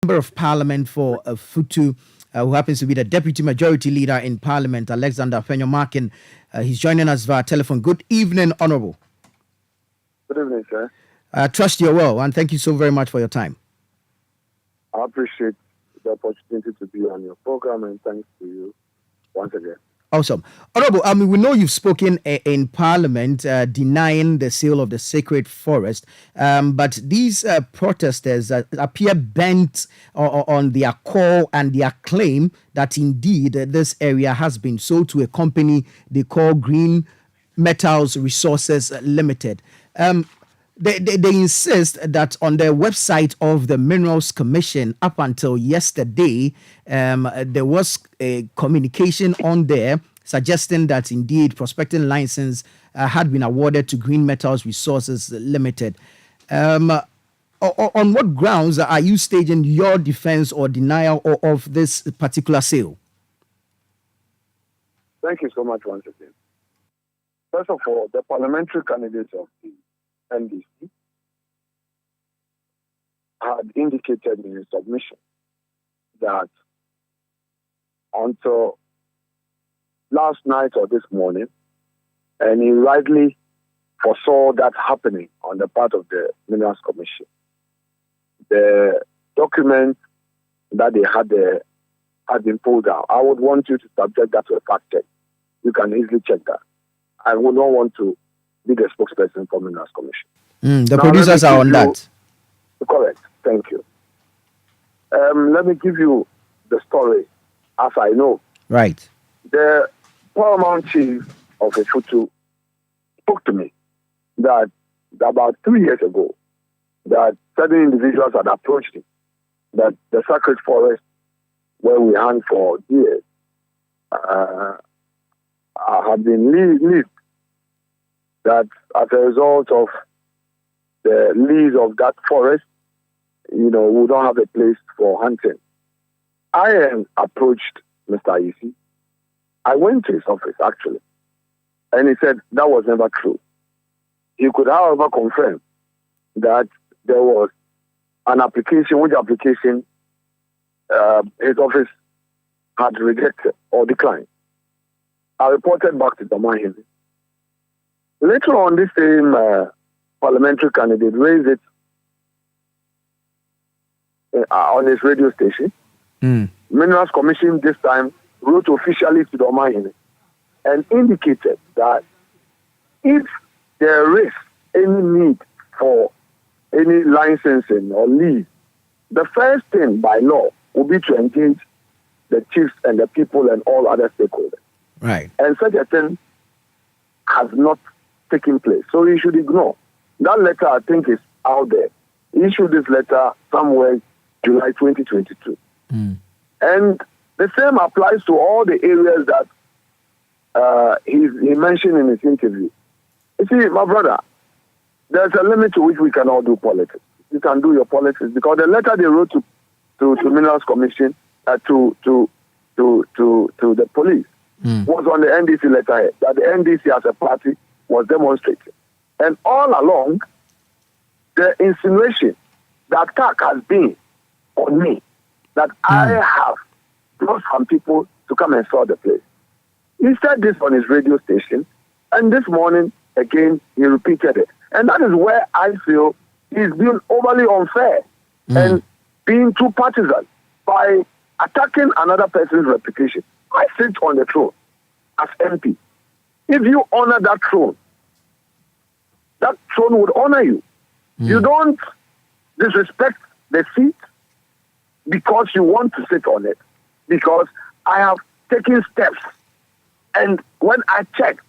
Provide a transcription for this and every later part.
Member of Parliament for Futu, who happens to be the Deputy Majority Leader in Parliament, Alexander Afenyo-Markin. He's joining us via telephone. Good evening, Honourable. Good evening, sir. I trust you're well, and thank you so very much for your time. I appreciate the opportunity to be on your program, and thanks to you once again. Awesome. Honourable, we know you've spoken in Parliament denying the sale of the sacred forest, but these protesters appear bent on their call and their claim that indeed this area has been sold to a company they call Green Metals Resources Limited. They insist that on the website of the Minerals Commission up until yesterday, there was a communication on there suggesting that indeed prospecting license had been awarded to Green Metals Resources Limited. On what grounds are you staging your defense or denial of this particular sale? Thank you so much once again. First of all, the parliamentary candidates of the NDC had indicated in his submission that until last night or this morning, and he rightly foresaw that happening on the part of the Minerals Commission, the document that they had there had been pulled out. I would want you to subject that to a fact check. You can easily check that. I would not want to be the spokesperson for Minerals Commission. The producers are on that. Correct. Thank you. Let me give you the story as I know. Right. The paramount chief of Futu spoke to me that about 3 years ago, that certain individuals had approached him, that the sacred forest where we hunt for deer have been leased, that as a result of the lease of that forest, we don't have a place for hunting. I approached Mr. Isi. I went to his office, actually, and he said that was never true. He could, however, confirm that there was an application, which application his office had rejected or declined. I reported back to Domahin. Later on, this same parliamentary candidate raised it on his radio station. Minerals Commission this time wrote officially to Domahin and indicated that if there is any need for any licensing or lease, the first thing by law will be to engage the chiefs and the people and all other stakeholders. Right. And such a thing has not taken place. So you should ignore. That letter, I think, is out there. He issued this letter somewhere July 2022. And the same applies to all the areas that he mentioned in his interview. You see, my brother, there's a limit to which we can all do politics. You can do your politics because the letter they wrote to Minerals Commission to the police was on the NDC letterhead that the NDC as a party was demonstrating. And all along, the insinuation, the attack has been on me that I have brought some people to come and sell the place. He said this on his radio station, and this morning, again, he repeated it. And that is where I feel he's being overly unfair and being too partisan by attacking another person's reputation. I sit on the throne as MP. If you honor that throne would honor you. You don't disrespect the seat because you want to sit on it. Because I have taken steps. And when I checked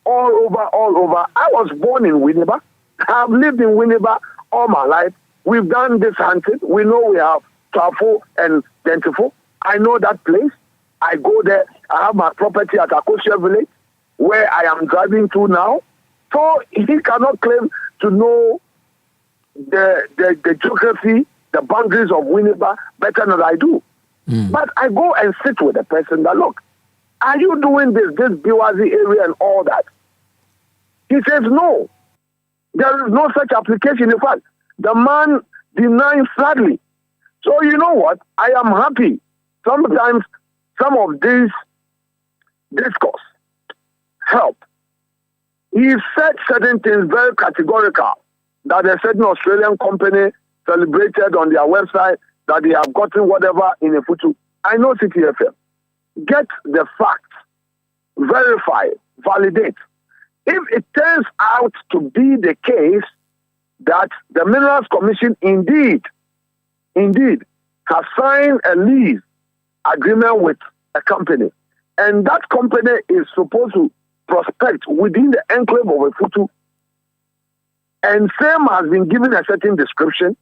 all over, I was born in Winneba. I've lived in Winneba all my life. We've done this hunting. We know we have Trafo and Dentifo. I know that place. I go there. I have my property at Akosia Village, where I am driving to now. So he cannot claim to know the geography, the boundaries of Winneba better than I do. But I go and sit with the person that, look, are you doing this Biwazi area and all that? He says, no. There is no such application. In fact, the man denied flatly. So you know what? I am happy. Sometimes some of these discourse help. He said certain things very categorical, that a certain Australian company celebrated on their website that they have gotten whatever in a photo. I know Citi FM. Get the facts, verify, validate. If it turns out to be the case that the Minerals Commission indeed has signed a lease agreement with a company, and that company is supposed to prospect within the enclave of a Futu, and same has been given a certain description,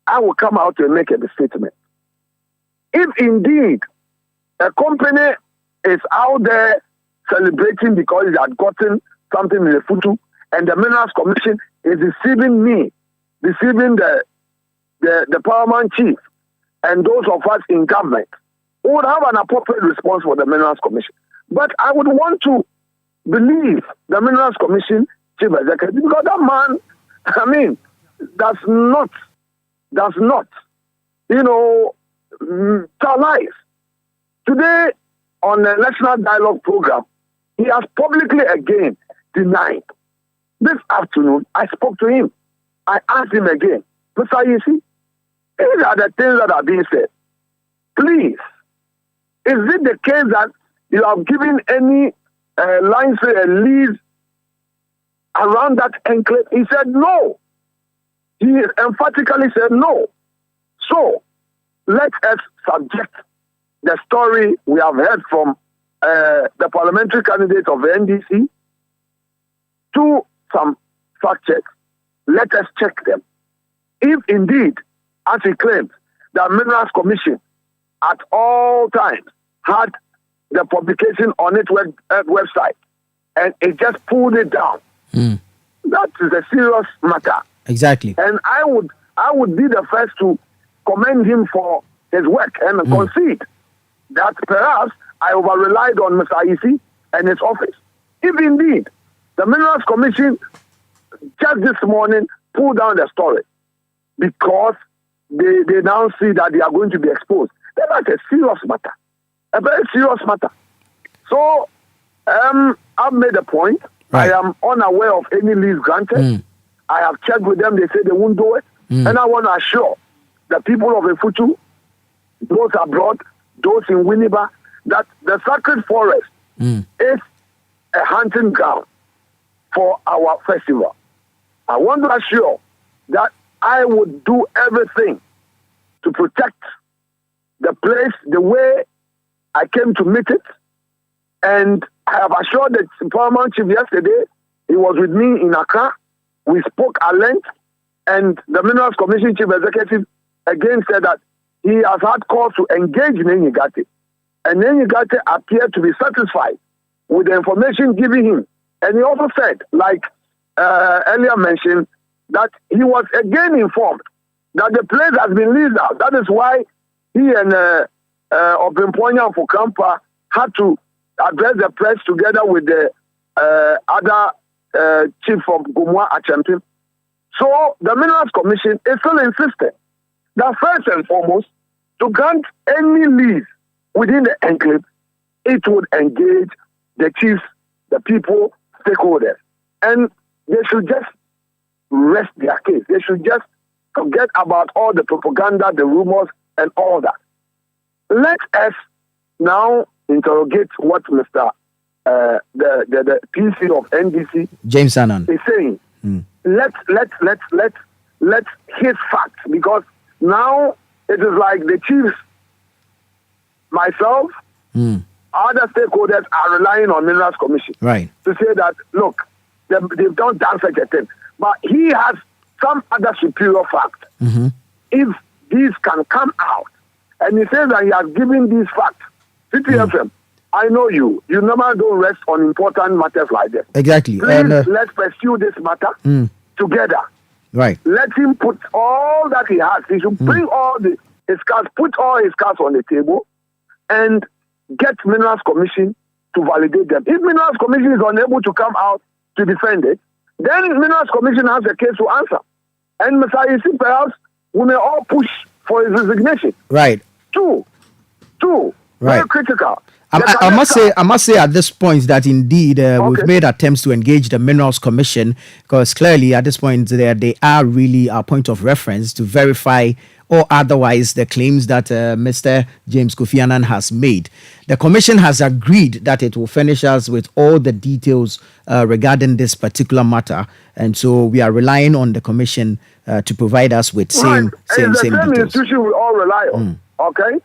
I will come out and make a statement. If indeed a company is out there celebrating because it had gotten something in the Futu, and the Minerals Commission is deceiving me, deceiving the paramount chief and those of us in government, we would have an appropriate response for the Minerals Commission. But I would want to believe the Minerals Commission chief executive, because that man, I mean, does not, tell lies. Today, on the National Dialogue Program, he has publicly again denied. This afternoon, I spoke to him. I asked him again, Mr. Yisi, these are the things that are being said. Please, is it the case that you have given any lease around that enclave? He said no. He emphatically said no. So, let us subject the story we have heard from the parliamentary candidate of the NDC to some fact checks. Let us check them. If indeed, as he claims, the Minerals Commission at all times had the publication on its website and it just pulled it down, that is a serious matter. Exactly. And I would be the first to commend him for his work and concede that perhaps I over-relied on Mr. Aisi and his office. If indeed the Minerals Commission just this morning pulled down the story because they now see that they are going to be exposed, then that's a serious matter, a very serious matter. So I've made a point. Right. I am unaware of any lease granted. I have checked with them. They say they won't do it. And I want to assure the people of Efutu, those abroad, those in Winneba, that the sacred forest is a hunting ground for our festival. I want to assure that I would do everything to protect the place the way I came to meet it. And I have assured the paramount chief yesterday, he was with me in Accra. We spoke at length, and the Minerals Commission chief executive again said that he has had calls to engage Nenyigate. And Nenyigate appeared to be satisfied with the information given him. And he also said, like earlier mentioned, that he was again informed that the place has been leased out. That is why he and Obimponya Fukampa had to address the press together with the other chief of Gumwa Achampim. So the Minerals Commission is still insisting that first and foremost, to grant any lease within the enclave, it would engage the chiefs, the people, stakeholders. And they should just rest their case. They should just forget about all the propaganda, the rumors, and all that. Let us now interrogate what Mr. The PC of NDC James Annan is saying. Let's hit facts, because now it is like the chiefs, myself, other stakeholders are relying on Minerals Commission to say that, look, they've done such a thing. But he has some other superior fact. If these can come out, and he says that he has given these facts, CTFM, I know you normally don't rest on important matters like this. Exactly. Please, let's pursue this matter together. Right. Let him put all that he has. He should bring all his cards, put all his cards on the table, and get Minerals Commission to validate them. If Minerals Commission is unable to come out to defend it, then Minerals Commission has a case to answer. And Mr. Isi, perhaps we may all push for his resignation. Right. Two, very critical. I must say at this point that indeed we've made attempts to engage the Minerals Commission, because clearly at this point they are really our point of reference to verify or otherwise the claims that Mr. James Kofi Annan has made. The commission has agreed that it will furnish us with all the details regarding this particular matter, and so we are relying on the commission to provide us with same details. Institution we all rely on. Okay.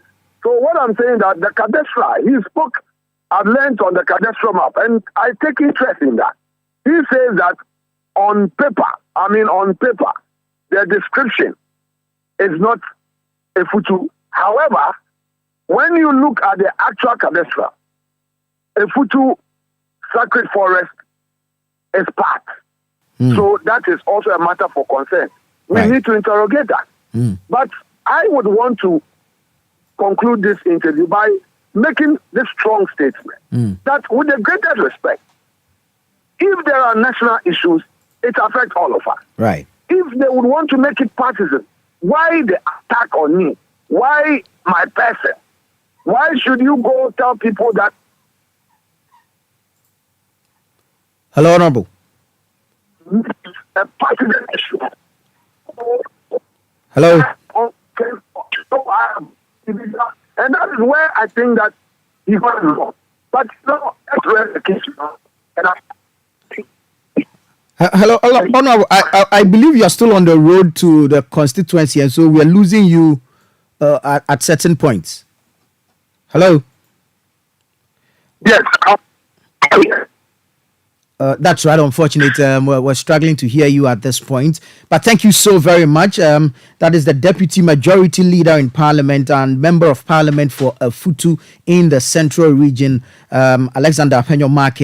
So what I'm saying that the cadastral, he spoke at length on the cadastral map, and I take interest in that. He says that on paper, the description is not a Futu. However, when you look at the actual cadastral, a Futu sacred forest is part. So that is also a matter for concern. We need to interrogate that. But I would want to conclude this interview by making this strong statement that with the greatest respect, if there are national issues, it affects all of us. Right. If they would want to make it partisan, why the attack on me? Why my person? Why should you go tell people that? Hello, Honorable. A partisan issue. Hello. And that is where I think that he got it wrong. But no, that's where the case is. And hello, Honorable. I believe you are still on the road to the constituency, and so we are losing you at certain points. Hello. Yes. That's right. Unfortunately, we're struggling to hear you at this point. But thank you so very much. That is the Deputy Majority Leader in Parliament and Member of Parliament for Futu in the Central Region, Alexander Afenyo-Markin.